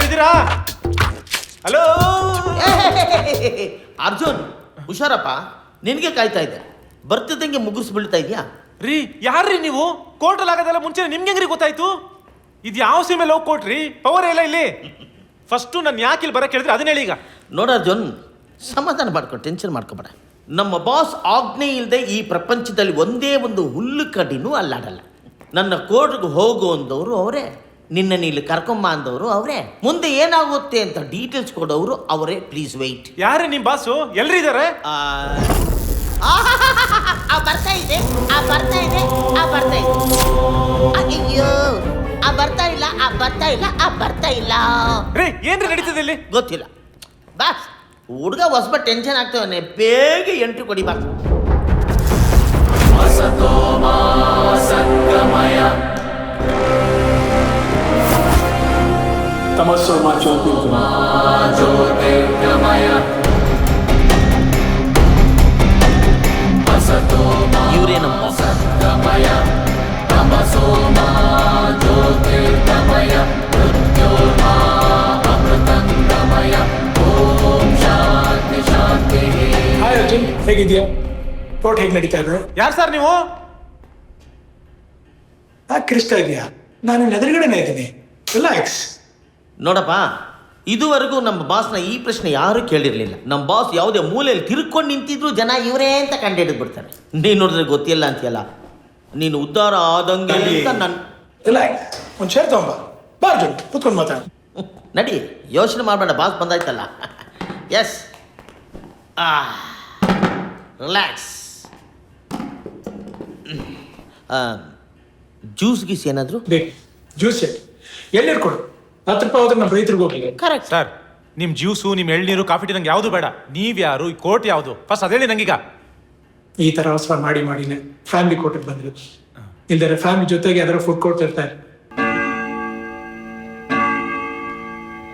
ಇದ್ದೀರಾ? ಹಲೋ ಅರ್ಜುನ್, ಹುಷಾರಪ್ಪ, ನಿನಗೆ ಕಾಯ್ತಾ ಇದ್ದೆ. ಬರ್ತಿದ್ದಂಗೆ ಮುಗಿಸ್ ಬೀಳ್ತಾ ಇದೆಯಾ? ರೀ, ಯಾರ್ರೀ ನೀವು? ಕೋರ್ಟಲ್ಲಿ ಆಗೋದೆಲ್ಲ ಮುಂಚೆ ನಿಮ್ಗೆ ಹೆಂಗ್ರಿ ಗೊತ್ತಾಯ್ತು? ಇದು ಯಾವ ಸೀಮೆ ಲವ್ ಕೊಟ್ರಿ? ಪವರ್ ಇಲ್ಲ ಇಲ್ಲಿ. ಫಸ್ಟು ನಾನು ಯಾಕೆ ಇಲ್ಲಿ ಬರಕ್ಕೆ ಹೇಳಿದ್ರೆ ಅದನ್ನ ಹೇಳಿ. ಈಗ ನೋಡ ಅರ್ಜುನ್, ಸಮಾಧಾನ ಮಾಡ್ಕೊ, ಟೆನ್ಷನ್ ಮಾಡ್ಕೊಬೇಡ. ನಮ್ಮ ಬಾಸ್ ಆಜ್ಞೆ ಇಲ್ಲದೆ ಈ ಪ್ರಪಂಚದಲ್ಲಿ ಒಂದೇ ಒಂದು ಹುಲ್ಲು ಕಡ್ಡಿನೂ ಅಲ್ಲಾಡಲ್ಲ. ನನ್ನ ಕೋರ್ಟ್ಗೆ ಹೋಗು ಅಂದವರು ಅವರೇ, ನಿನ್ನ ಇಲ್ಲಿ ಕರ್ಕೊಂಬ ಅಂದವರು ಅವರೇ, ಮುಂದೆ ಏನಾಗುತ್ತೆ ಅಂತ ಡೀಟೇಲ್ಸ್ ಕೊಡೋರು ಅವರೇ. Please weight. ಯಾರೇ ನಿಮ್ಮ ಬಾಸು? ಎಲ್ರಿದ್ದಾರೆ? ಬರ್ತಾ ಇದೆ, ಬರ್ತಾ ಇದೆ, ಬರ್ತಾ ಇದೆ. ಅಯ್ಯೋ, ಬರ್ತಾ ಇಲ್ಲ, ಬರ್ತಾ ಇಲ್ಲ, ಬರ್ತಾ ಇಲ್ಲ. ರೀ, ಏನ್ರಿ ನಡೀತದೆ ಇಲ್ಲಿ? ಗೊತ್ತಿಲ್ಲ. ಬಾಸ್, ಹುಡುಗ ಹೊಸಬ ಟೆನ್ಷನ್ ಆಗ್ತವನೆ, ಬೇಗ ಎಂಟ್ರಿ ಕೊಡಿ ಬಾಸ್. ತಮಸ್ಸೋಮ ಜ್ಯೋತಿರ್ಗಮಯ ಇವರೇ ನಮ್ಮ ಬಾಸ್. ಹಾಯ್ ಅರ್ಜುನ್, ಹೇಗಿದ್ಯಾ? ಕೋರ್ಟ್ ಹೇಗೆ ನಡೀತಾ ಇದೆ? ಯಾರು ಸರ್ ನೀವು? ಕಿರಿಸ್ತಾ ಇದೆಯಾ? ನಾನು ಎದುರುಗಡೆನೇ ಇದ್ದೀನಿ, ರಿಲ್ಯಾಕ್ಸ್. ನೋಡಪ್ಪ, ಇದುವರೆಗೂ ನಮ್ಮ ಬಾಸ್ನ ಈ ಪ್ರಶ್ನೆ ಯಾರೂ ಕೇಳಿರಲಿಲ್ಲ. ನಮ್ಮ ಬಾಸ್ ಯಾವುದೇ ಮೂಲೆಯಲ್ಲಿ ತಿರ್ಕೊಂಡು ನಿಂತಿದ್ರು ಜನ ಇವರೇ ಅಂತ ಕಂಡುಹಿಡಿದು ಬಿಡ್ತಾರೆ. ನೀನು ನೋಡಿದ್ರೆ ಗೊತ್ತಿಲ್ಲ ಅಂತೀಯಲ್ಲ, ನೀನು ಉದ್ಧಾರ ಆದಂಗೆ ಅಂತ ನನ್ನ. ರಿಲ್ಯಾಕ್ಸ್, ಒಂದು ಚೇರ್ ತಗೊಂಬ. ಬಾ ಅರ್ಜುನ್, ಕೂತ್ಕೊಂಡು ಮಾತಾಡ. ನಡಿ, ಯೋಚನೆ ಮಾಡಬೇಡ, ಬಾಸ್ ಬಂದಾಯ್ತಲ್ಲ. Yes, relax. ಜ್ಯೂಸ್ ಗೀಸ್ ಏನಾದರೂ? ಜ್ಯೂಸ್ ಎಲ್ಲಿ ಕೊಡು. 10 ರೂಪಾಯಿ ಹೋದ್ರೆ ನಮ್ಮ ರೈತರಿಗೆ ಹೋಗಿ. ಕರೆಕ್ಟ್ ಸರ್, ನಿಮ್ಮ ಜ್ಯೂಸು, ನಿಮ್ಮ ಎಳ್ನೀರು, ಕಾಫಿ ಟೀ ನಂಗೆ ಯಾವುದು ಬೇಡ. ನೀವ್ಯಾರು, ಈ ಕೋರ್ಟ್ ಯಾವುದು? ಫಸ್ಟ್ ಅದೇಳಿ ನಂಗೀಗ. ಈ ಥರ ಅವಸರ ಮಾಡಿನೇ ಫ್ಯಾಮಿಲಿ ಕೋರ್ಟಿಗೆ ಬಂದಿರೋದು. ಇಲ್ದರೆ ಫ್ಯಾಮಿಲಿ ಜೊತೆಗೆ ಅದರ ಫುಡ್ ಕೋರ್ಟ್ ಇರ್ತಾರೆ.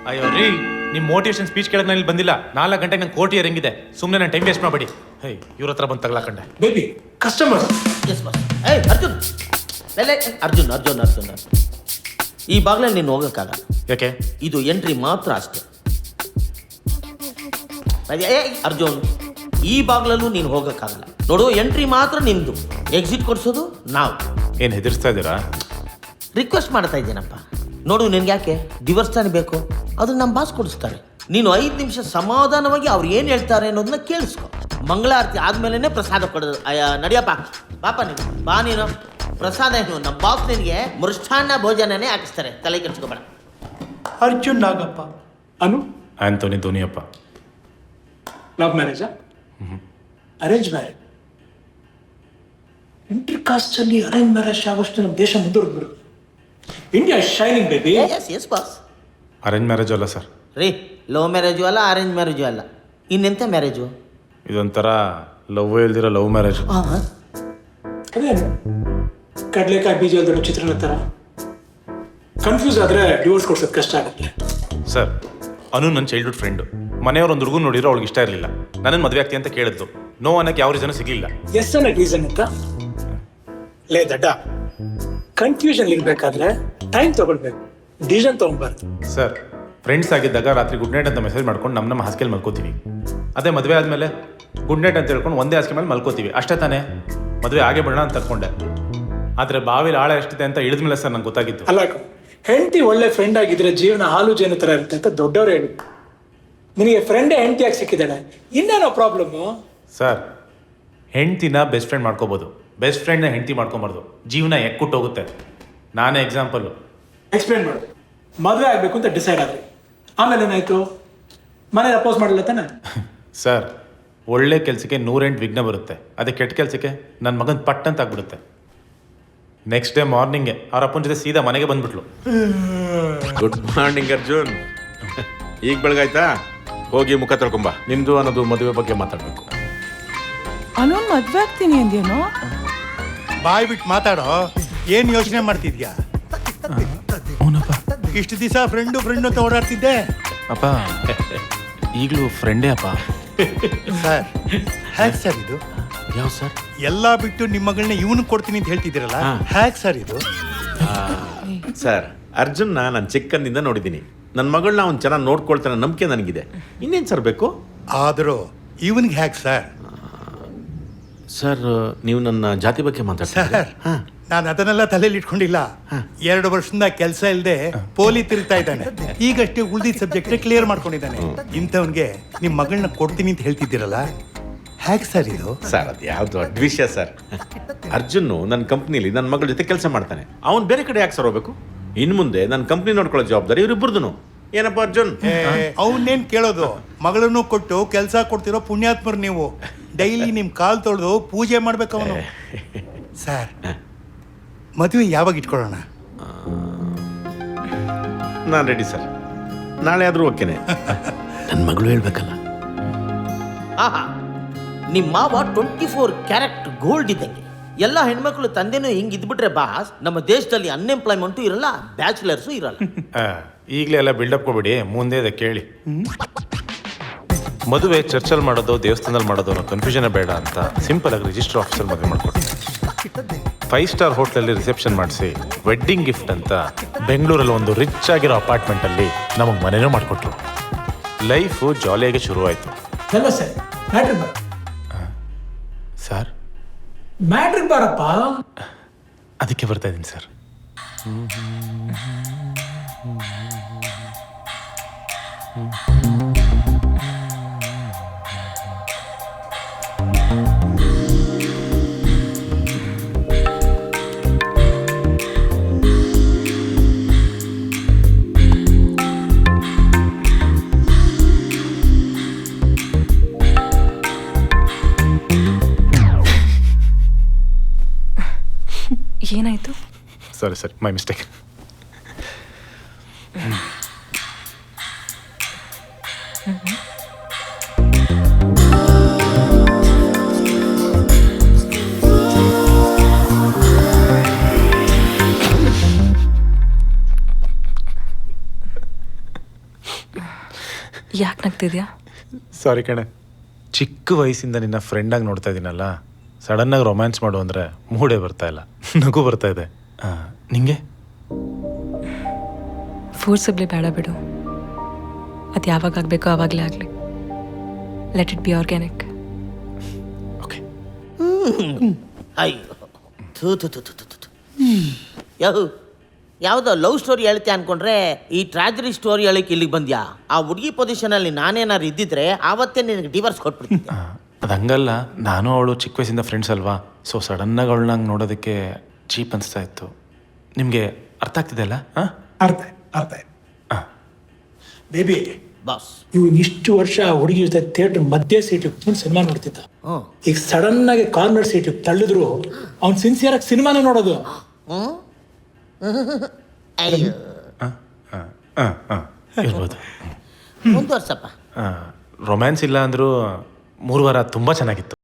ಅಯ್ಯೋ ರೀ, ನಿಮ್ಮ ಮೋಟಿವೇಶನ್ ಸ್ಪೀಚ್ ಕೇಳೋದು ನಾನು ಇಲ್ಲಿ ಬಂದಿಲ್ಲ. 4 ಗಂಟೆಗೆ ನಂಗೆ ಕೋರ್ಟ್ ಹೆಂಗಿದೆ. ಸುಮ್ಮನೆ ನಾನು ಟೈಮ್ ವೇಸ್ಟ್ ಮಾಡಬೇಡಿ. ಹೇ, ಇವ್ರ ಹತ್ರ ಬಂದು ತಗಲಾಕಂಡೆ. Baby, customer. Yes boss. ಏಯ್ ಅರ್ಜುನ್, ಅರ್ಜುನ್ ಅರ್ಜುನ್ ಅರ್ಜುನ್ ಈ ಬಾಗ್ಲಲ್ಲಿ ನೀನು ಹೋಗೋಕ್ಕಾಗಲ್ಲ. ಯಾಕೆ? ಇದು ಎಂಟ್ರಿ ಮಾತ್ರ ಅಷ್ಟೇ. ಅರ್ಜುನ್, ಈ ಬಾಗ್ಲಲ್ಲೂ ನೀನು ಹೋಗೋಕ್ಕಾಗಲ್ಲ. ನೋಡು, ಎಂಟ್ರಿ ಮಾತ್ರ ನಿಮ್ಮದು, ಎಕ್ಸಿಟ್ ಕೊಡಿಸೋದು ನಾವು. ಏನು ಹೆದರ್ಸ್ತಾ ಇದ್ದೀರಾ? ರಿಕ್ವೆಸ್ಟ್ ಮಾಡ್ತಾ ಇದ್ದೀನಪ್ಪ. ನೋಡು, ನಿನ್ಗೆ ಯಾಕೆ ಡಿವರ್ಸ್ ತಾನೇ ಬೇಕು, ಅದನ್ನ ನಮ್ಮ ಬಾಸ್ ಕೊಡಿಸ್ತಾರೆ. ನೀನು 5 ನಿಮಿಷ ಸಮಾಧಾನವಾಗಿ ಅವ್ರು ಏನು ಹೇಳ್ತಾರೆ ಅನ್ನೋದನ್ನ ಕೇಳಿಸ್ಕೊ. ಮಂಗಳಾರತಿ ಆದ್ಮೇಲೆ ಪ್ರಸಾದ ಕೊಡೋದು. ನಡಿಯಪ್ಪ, ಪಾಪ ನೀನು ಬಾ. ನೀನು ಪ್ರಸಾದ ಏನು, ನಮ್ಮ ಬಾಸ್ ನಿನಗೆ ಮೃಷ್ಟಾನ್ನ ಭೋಜನನೇ ಹಾಕಿಸ್ತಾರೆ, ತಲೆ ಕೆಡಿಸ್ಕೋಬೇಡ. ಅರ್ಜುನ್ ನಾಗಪ್ಪ. ಅನು ಆಂಟೋನಿ ಧೋನಿಯಪ್ಪ. ಲವ್ ಮ್ಯಾರೇಜಾ? Arrange marriage? ಇಂಟರ್ ಕಾಸ್ಟ್ ಅಲ್ಲಿ ಅರೇಂಜ್ ಮ್ಯಾರೇಜ್ ಆಗೋಷ್ಟು ನಮ್ಮ ದೇಶ ಮುಂದುವರೆದ್ಬಿಡು. India shining baby. Yes yes boss. Arrange marriage ಅಲ್ಲ ಸರ್. ರೀ, ಲವ್ ಮ್ಯಾರೇಜು ಅಲ್ಲ, ಅರೇಂಜ್ ಮ್ಯಾರೇಜು ಅಲ್ಲ, ಇನ್ನೆಂಥ ಮ್ಯಾರೇಜು? ಇದೊಂಥರ ಲವ್ ಇಲ್ದಿರೋ ಲವ್ ಮ್ಯಾರೇಜ್. ಅದೇನು ಕಡಲೆಕಾಯಿ ಬೀಜ ಅಲ್ದಿರೋ ಚಿತ್ರನ ಥರ. ಕನ್ಫ್ಯೂಸ್ ಆದರೆ ಡಿವೋರ್ಸ್ ಕೊಡ್ಸೋದು ಕಷ್ಟ ಆಗುತ್ತೆ. ಸರ್, ಅನು ನನ್ನ ಚೈಲ್ಡ್ಹುಡ್ ಫ್ರೆಂಡು. ಮನೆಯವ್ರು ಒಂದು ಹುಡುಗನ ನೋಡಿರೋ ಅವಳಿಗೆ ಇಷ್ಟ ಇರಲಿಲ್ಲ. ನನ್ನನ್ನು ಮದುವೆ ಆಗ್ತಿ ಅಂತ ಕೇಳಿದ್ದು. ನೋ ಅನ್ನೋಕ್ಕೆ ಯಾವ ರೀಸನ್ ಸಿಗಲಿಲ್ಲ. ಎಸ್ ಅನ್ನೋ ರೀಸನ್ ಅಂತ ಲೇ ದಡ್ಡ. ಕನ್ಫ್ಯೂಷನ್ ಇರಬೇಕಾದ್ರೆ ಟೈಮ್ ತಗೊಳ್ಬೇಕು, ಡಿಸಿಷನ್ ತಗೊಬಾರ್ದು. ಸರ್, ಫ್ರೆಂಡ್ಸ್ ಆಗಿದ್ದಾಗ ರಾತ್ರಿ ಗುಡ್ ನೈಟ್ ಅಂತ ಮೆಸೇಜ್ ಮಾಡ್ಕೊಂಡು ನಮ್ಮ ಹಾಸಿಗೆಯಲ್ಲಿ ಮಲ್ಕೋತೀವಿ. ಅದೇ ಮದುವೆ ಆದಮೇಲೆ ಗುಡ್ ನೈಟ್ ಅಂತ ಹೇಳ್ಕೊಂಡು ಒಂದೇ ಹಾಸಿಗೆ ಮೇಲೆ ಮಲ್ಕೋತೀವಿ, ಅಷ್ಟೇ ತಾನೇ. ಮದುವೆ ಆಗೇ ಬಿಡೋಣ ಅಂತ ಅನ್ಕೊಂಡೆ. ಆದರೆ ಬಾವಿಲಿ ಆಳ ಎಷ್ಟಿದೆ ಅಂತ ಇಳಿದ್ಮೇಲೆ ಸರ್ ನಂಗೆ ಗೊತ್ತಾಗಿತ್ತು. ಅಲ್ಲ, ಹೆಂಡತಿ ಒಳ್ಳೆ ಫ್ರೆಂಡ್ ಆಗಿದ್ರೆ ಜೀವನ ಹಾಲು ಜೇನು ಥರ ಇರುತ್ತೆ ಅಂತ ದೊಡ್ಡವರು ಹೇಳಿ. ನಿನಗೆ ಫ್ರೆಂಡೇ ಹೆಂಡತಿಯಾಗಿ ಸಿಕ್ಕಿದ್ದಾಳೆ, ಇನ್ನೇನೋ ಪ್ರಾಬ್ಲಮ್ಮು? ಸರ್, ಹೆಂಡ್ತಿನ ಬೆಸ್ಟ್ ಫ್ರೆಂಡ್ ಮಾಡ್ಕೋಬೋದು, ಬೆಸ್ಟ್ ಫ್ರೆಂಡ್ನ ಹೆಂಡ್ತಿ ಮಾಡ್ಕೊಬಾರ್ದು. ಜೀವನ ಎಕ್ಕುಟ್ಟೋಗುತ್ತೆ. ನಾನೇ ಎಕ್ಸಾಂಪಲ್ಲು. ಎಕ್ಸ್ಪ್ಲೇನ್ ಮಾಡು. ಮದುವೆ ಆಗಬೇಕು ಅಂತ ಡಿಸೈಡ್ ಆದ್ರಿ, ಆಮೇಲೆ ಏನಾಯ್ತು? ಮನೆ ಅಪೋಸ್ ಮಾಡಲ್ಲ ತಾನೆ? ಸರ್, ಒಳ್ಳೆ ಕೆಲಸಕ್ಕೆ 108 ವಿಘ್ನ ಬರುತ್ತೆ. ಅದೇ ಕೆಟ್ಟ ಕೆಲಸಕ್ಕೆ ನನ್ನ ಮಗನ ಪಟ್ ಅಂತ ಆಗ್ಬಿಡುತ್ತೆ. ನೆಕ್ಸ್ಟ್ ಡೇ ಮಾರ್ನಿಂಗ್ಗೆ ಅವ್ರ ಅಪ್ಪನ ಜೊತೆ ಸೀದಾ ಮನೆಗೆ ಬಂದ್ಬಿಟ್ಲು. Good morning Arjun. ಈಗ ಬೆಳಗಾಯ್ತಾ? ಹೋಗಿ ಮುಖ ತೊಳ್ಕೊಂಬ. ನಿಂದು ಅನ್ನೋದು ಮದುವೆ ಬಗ್ಗೆ ಮಾತಾಡಬೇಕು. ಅನೂನ್ ಮದ್ವೆ ಆಗ್ತೀನಿ ಅಂದೇನೋ? ಬಾಯ್ ಬಿಟ್ಟು ಮಾತಾಡೋ. ಏನ್ ಯೋಚನೆ ಮಾಡ್ತಿದ್ಯಾ? ಇಷ್ಟು ದಿವಸ ಫ್ರೆಂಡು ಅಂತ ಓಡಾಡ್ತಿದ್ದೆ. ಅಪ್ಪ, ಈಗಲೂ ಫ್ರೆಂಡೇ ಅಪ್ಪ. ಸರ್, ಹ್ಯಾಕ್ ಸರ್ ಇದು? ಯಾವ ಸರ್? ಎಲ್ಲ ಬಿಟ್ಟು ನಿಮ್ಮ ಮಗಳನ್ನ ಇವನು ಕೊಡ್ತೀನಿ ಅಂತ ಹೇಳ್ತಿದ್ದೀರಲ್ಲ, ಹ್ಯಾಕ್ ಸರ್ ಇದು? ಸರ್, ಅರ್ಜುನ್ನ ನಾನು ಚಿಕ್ಕಂದಿಂದ ನೋಡಿದ್ದೀನಿ. ನನ್ನ ಮಗಳನ್ನ ಅವ್ನು ಚೆನ್ನಾಗಿ ನೋಡ್ಕೊಳ್ತಾನೆ ನಂಬಿಕೆ ನನಗಿದೆ. ಇನ್ನೇನು ಸರ್ ಬೇಕು? ಆದರೂ ಇವನಿಗೆ ಹ್ಯಾಕ್ ಸರ್? ಸರ್ ನೀವು ನನ್ನ ಜಾತಿ ಬಗ್ಗೆ ಮಾತಾಡ್ತಾರೆ. ಸರ್ ನಾನು ಅದನ್ನೆಲ್ಲ ತಲೆಯಲ್ಲಿ ಇಟ್ಕೊಂಡಿಲ್ಲ. 2 ವರ್ಷದಿಂದ ಕೆಲಸ ಇಲ್ಲದೆ ಪೋಲಿ ತಿರುಗ್ತಾ ಇದ್ದಾನೆ. ಈಗಷ್ಟೇ ಉಳಿದಿದ್ದ ಸಬ್ಜೆಕ್ಟ್ ಕ್ಲಿಯರ್ ಮಾಡ್ಕೊಂಡಿದ್ದಾನೆ. ಇಂಥವನ್ಗೆ ನಿಮ್ಮ ಮಗಳನ್ನ ಕೊಡ್ತೀನಿ ಅಂತ ಹೇಳ್ತಿದ್ದೀರಲ್ಲ, ಹ್ಯಾಕ್ ಸರ್ ಇದು? ಸರ್ ಅದು ಯಾವ್ದು ದೊಡ್ಡ ವಿಷಯ ಸರ್. ಅರ್ಜುನ್ ನನ್ನ ಕಂಪ್ನಿಲಿ ನನ್ನ ಮಗಳ ಜೊತೆ ಕೆಲಸ ಮಾಡ್ತಾನೆ. ಅವ್ನು ಬೇರೆ ಕಡೆ ಯಾಕೆ ಸರ್ ಹೋಗ್ಬೇಕು? ಇನ್ನು ಮುಂದೆ ನನ್ನ ಕಂಪ್ನಿ ನೋಡ್ಕೊಳ್ಳೋ ಜವಾಬ್ದಾರಿ ಇವರಿಬ್ಬರದು. ಏನಪ್ಪ ಅರ್ಜುನ್? ಅವನ್ನೇನ್ ಕೇಳೋದು? ಮಗಳನ್ನು ಕೊಟ್ಟು ಕೆಲಸ ಕೊಡ್ತಿರೋ ಪುಣ್ಯಾತ್ಮರು ನೀವು. ಡೈಲಿ ನಿಮ್ ಕಾಲ್ ತೊಳೆದು ಪೂಜೆ ಮಾಡ್ಬೇಕು ಅವನು. ಸರ್ ಮದುವೆ ಯಾವಾಗ ಇಟ್ಕೊಳ್ಳೋಣ? ನಾನು ರೆಡಿ ಸರ್. ನಾಳೆ ಆದರೂ ಓಕೆನೆ. ನನ್ನ ಮಗಳು ಹೇಳ್ಬೇಕಲ್ಲ. ಆಹಾ, ನಿಮ್ಮ ಮಾವ 24 ಕ್ಯಾರೆಕ್ಟ್ ಗೋಲ್ಡ್ ಇದ್ದಂಗೆ. ಎಲ್ಲ ಹೆಣ್ಮಕ್ಳು ತಂದೆನೂ ಹಿಂಗೆ ಇದ್ಬಿಟ್ರೆ ಬಾಸ್, ನಮ್ಮ ದೇಶದಲ್ಲಿ ಅನ್ಎಂಪ್ಲಾಯ್ಮೆಂಟು ಇರಲ್ಲ, ಬ್ಯಾಚುಲರ್ಸು ಇರಲ್ಲ. ಈಗಲೇ ಎಲ್ಲ ಬಿಲ್ಡಪ್ ಕೊಬಿಡಿ, ಮುಂದೆ ಇದೆ ಕೇಳಿ. ಮದುವೆ ಚರ್ಚಲ್ಲಿ ಮಾಡೋದು ದೇವಸ್ಥಾನದಲ್ಲಿ ಮಾಡೋದು ಅನ್ನೋ ಕನ್ಫ್ಯೂಷನ್ ಬೇಡ ಅಂತ ಸಿಂಪಲ್ ಆಗಿ ರಿಜಿಸ್ಟರ್ ಆಫೀಸಲ್ಲಿ ಮದುವೆ ಮಾಡ್ಕೊಡ್ತೀವಿ. 5 ಸ್ಟಾರ್ ಹೋಟ್ಲಲ್ಲಿ ರಿಸೆಪ್ಷನ್ ಮಾಡಿಸಿ ವೆಡ್ಡಿಂಗ್ ಗಿಫ್ಟ್ ಅಂತ ಬೆಂಗಳೂರಲ್ಲಿ ಒಂದು ರಿಚ್ ಆಗಿರೋ ಅಪಾರ್ಟ್ಮೆಂಟಲ್ಲಿ ನಮಗೆ ಮನೆನೂ ಮಾಡಿಕೊಟ್ರು. ಲೈಫು ಜಾಲಿಯಾಗಿ ಶುರುವಾಯಿತು. ಎಲ್ಲ ಸರ್, ಮ್ಯಾಟ್ರಿಕ್ ಬಾರ. ಸರ್ ಮ್ಯಾಟ್ರಿಕ್ ಬಾರಪ್ಪ. ಅದಕ್ಕೆ ಬರ್ತಾ ಇದ್ದೀನಿ ಸರ್. ಏನಾಯ್ತು? ಸರಿ ಮೈ ಮಿಸ್ಟೇಕ್. ಯಾಕೆ ನಗ್ತಿದ್ಯಾ? ಸಾರಿ ಕಣೆ, ಚಿಕ್ಕ ವಯಸ್ಸಿಂದ ನಿನ್ನ ಫ್ರೆಂಡಾಗಿ ನೋಡ್ತಾ ಇದ್ದೀನಲ್ಲ, ಸಡನ್ನಾಗಿ ರೊಮ್ಯಾನ್ಸ್ ಮಾಡು ಅಂದರೆ ಮೂಡೇ ಬರ್ತಾ ಇಲ್ಲ, ನಗು ಬರ್ತಾ ಇದೆ. ನಿಂಗೆ ಫೋರ್ಸಬ್ಲಿ ಬೇಡ ಬಿಡು. ಅದು ಯಾವಾಗ ಆಗಬೇಕೋ ಆವಾಗಲೇ ಆಗಲಿ. Let it be organic. Okay. ಅಯ್ಯೋ ಥೂ ಥೂ ಥೂ ಥೂ ಥೂ ಥೂ. ಯಾವುದೋ ಲವ್ ಸ್ಟೋರಿ ಹೇಳ್ತೀಯ ಅನ್ಕೊಂಡ್ರೆ ಈ ಟ್ರಾಜಡಿ ಸ್ಟೋರಿ ಹೇಳಕ್ಕೆ ಇಲ್ಲಿಗೆ ಬಂದ್ಯಾ? ಆ ಹುಡುಗಿ ಪೊಸಿಷನಲ್ಲಿ ನಾನೇನಾರು ಇದ್ದಿದ್ರೆ ಆವತ್ತೇ ನಿನಗೆ ಡಿವರ್ಸ್ ಕೊಟ್ಬಿಡ್ತಿದ್ದೆ. ಅದು ಹಂಗಲ್ಲ, ನಾನು ಅವಳು ಚಿಕ್ಕ ವಯಸ್ಸಿಂದ ಫ್ರೆಂಡ್ಸ್ ಅಲ್ವಾ, ಸೊ ಸಡನ್ನಾಗಿ ಅವಳನ್ನ ಹಂಗೆ ನೋಡೋದಕ್ಕೆ ಚೀಪ್ ಅನಿಸ್ತಾ ಇತ್ತು. ನಿಮಗೆ ಅರ್ಥ ಆಗ್ತಿದೆ ಅಲ್ಲ? ಅರ್ಥ ಬೇಬಿ, ಬಾಸ್ ಇವ್ ಇಷ್ಟು ವರ್ಷ ಹುಡುಗಿ ಜೊತೆ ಥಿಯೇಟರ್ ಮಧ್ಯೆ ಸೀಟ್ ಕುತ್ಕೊಂಡು ಸಿನಿಮಾ ನೋಡ್ತಿದ್ದ. ಹ್ಞೂ ಈಗ ಸಡನ್ ಆಗಿ ಕಾರ್ನರ್ ಸೀಟ್ ತಳ್ಳಿದ್ರು ಅವ್ನು ಸಿನ್ಸಿಯರ್ ಆಗಿ ಸಿನಿಮಾನೇ ನೋಡೋದು. ಅಯ್ಯೋ ಇರ್ಬೋದು. ಮುಂದುವರ್ಸಪ್ಪ. ರೊಮ್ಯಾನ್ಸ್ ಇಲ್ಲ ಅಂದರೂ 3 ವಾರ ತುಂಬ ಚೆನ್ನಾಗಿತ್ತು.